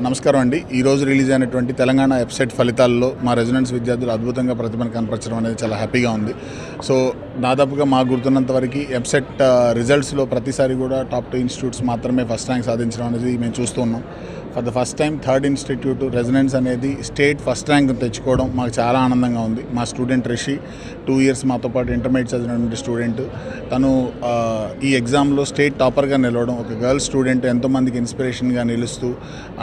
నమస్కారం అండి. ఈరోజు రిలీజ్ అయినటువంటి తెలంగాణ వెబ్సైట్ ఫలితాల్లో మా రెసిడెన్స్ విద్యార్థులు అద్భుతంగా ప్రతిభను కనపరచడం అనేది చాలా హ్యాపీగా ఉంది. సో దాదాపుగా మాకు గుర్తున్నంత వరకు వెబ్సైట్ రిజల్ట్స్లో ప్రతిసారి కూడా టాప్ 2 ఇన్స్టిట్యూట్స్ మాత్రమే ఫస్ట్ ర్యాంక్ సాధించడం అనేది మేము చూస్తూ ఉన్నాం. For the first time third institute residence అనేది స్టేట్ ఫస్ట్ ర్యాంక్ తెచ్చుకోవడం మాకు చాలా ఆనందంగా ఉంది. మా స్టూడెంట్ రిషి 2 ఇయర్స్ మాతో పాటు ఇంటర్మీడియట్ చదివినటువంటి స్టూడెంట్, తను ఈ ఎగ్జామ్లో స్టేట్ టాపర్గా నిలవడం, ఒక గర్ల్ స్టూడెంట్ ఎంతోమందికి ఇన్స్పిరేషన్గా నిలుస్తూ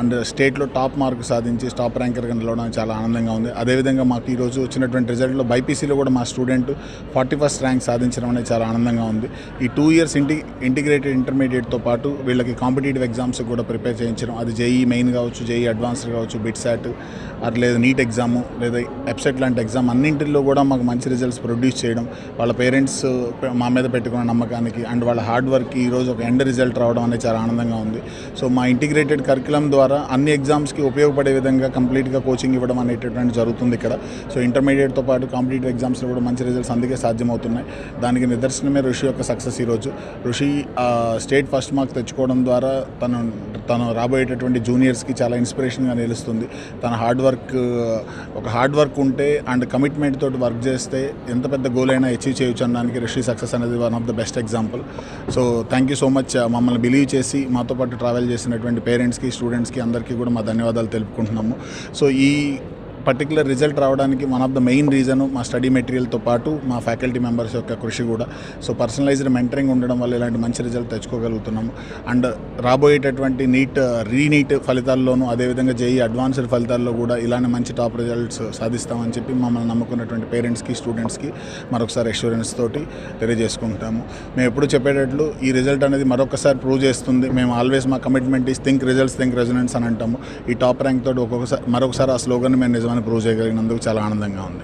అండ్ స్టేట్లో టాప్ మార్క్ సాధించి టాప్ ర్యాంకర్గా నిలవడం చాలా ఆనందంగా ఉంది. అదేవిధంగా మాకు ఈరోజు వచ్చినటువంటి రిజల్ట్లో బైపీసీలో కూడా మా స్టూడెంట్ 41st ర్యాంక్ సాధించడం అనేది చాలా ఆనందంగా ఉంది. ఈ 2 ఇయర్స్ ఇంటిగ్రేటెడ్ ఇంటర్మీడియట్తో పాటు వీళ్ళకి కాంపిటేటివ్ ఎగ్జామ్స్ కూడా ప్రిపేర్ చేయించడం, అది జేఈ మెయిన్ కావచ్చు, జేఈ అడ్వాన్స్డ్ కావచ్చు, బిట్సాట్ లేదా నీట్ ఎగ్జాము లేదా వెబ్సైట్ లాంటి ఎగ్జామ్ అన్నింటిలో కూడా మాకు మంచి రిజల్ట్స్ ప్రొడ్యూస్ చేయడం, వాళ్ళ పేరెంట్స్ మా మీద పెట్టుకున్న నమ్మకానికి అండ్ వాళ్ళ హార్డ్ వర్క్కి ఈరోజు ఒక ఎండ్ రిజల్ట్ రావడం అనేది చాలా ఆనందంగా ఉంది. సో మా ఇంటిగ్రేటెడ్ కరికులం ద్వారా అన్ని ఎగ్జామ్స్కి ఉపయోగపడే విధంగా కంప్లీట్గా కోచింగ్ ఇవ్వడం అనేటటువంటి జరుగుతుంది ఇక్కడ. సో ఇంటర్మీడియట్తో పాటు కాంపిటేటివ్ ఎగ్జామ్స్లో కూడా మంచి రిజల్ట్స్ అందుకే సాధ్యమవుతున్నాయి. దానికి నిదర్శనమే ఋషి యొక్క సక్సెస్. ఈరోజు ఋషి స్టేట్ ఫస్ట్ మార్క్స్ తెచ్చుకోవడం ద్వారా తను రాబోయేటటువంటి జూనియర్స్కి చాలా ఇన్స్పిరేషన్గా నిలుస్తుంది. తన హార్డ్ వర్క్ ఉంటే అండ్ కమిట్మెంట్ తోటి వర్క్ చేస్తే ఎంత పెద్ద గోల్ అయినా అచీవ్ చేయొచ్చు అనడానికి ఋషి సక్సెస్ అనేది one of the best example. So thank you so much. మమ్మల్ని బిలీవ్ చేసి మాతో పాటు ట్రావెల్ చేసినటువంటి పేరెంట్స్కి, స్టూడెంట్స్కి అందరికీ కూడా మా ధన్యవాదాలు తెలుపుకుంటున్నాము. సో ఈ పర్టికులర్ రిజల్ట్ రావడానికి one of the main reason మా స్టడీ మెటీరియల్తో పాటు మా ఫ్యాకల్టీ మెంబర్స్ యొక్క కృషి కూడా. సో పర్సనలైజ్డ్ మెంటరింగ్ ఉండడం వల్ల ఇలాంటి మంచి రిజల్ట్ తెచ్చుకోగలుగుతున్నాము. అండ్ రాబోయేటటువంటి రీనీట్ ఫలితాల్లోనూ అదేవిధంగా జేఈ అడ్వాన్స్డ్ ఫలితాల్లో కూడా ఇలానే మంచి టాప్ రిజల్ట్స్ సాధిస్తామని చెప్పి మమ్మల్ని నమ్ముకున్నటువంటి పేరెంట్స్కి, స్టూడెంట్స్కి మరొకసారి అష్యూరెన్స్ తోటి తెలియజేసుకుంటాము. మేము ఎప్పుడు చెప్పేటట్లు ఈ రిజల్ట్ అనేది మరొకసారి ప్రూవ్ చేస్తుంది. మేము ఆల్వేస్ మా commitment is think results, think resonance అని అంటాము. ఈ టాప్ ర్యాంక్ తోటి మరొకసారి ఆ స్లోగన్ మేము నిజమని ప్రూవ్ చేయగలిగినందుకు చాలా ఆనందంగా ఉంది.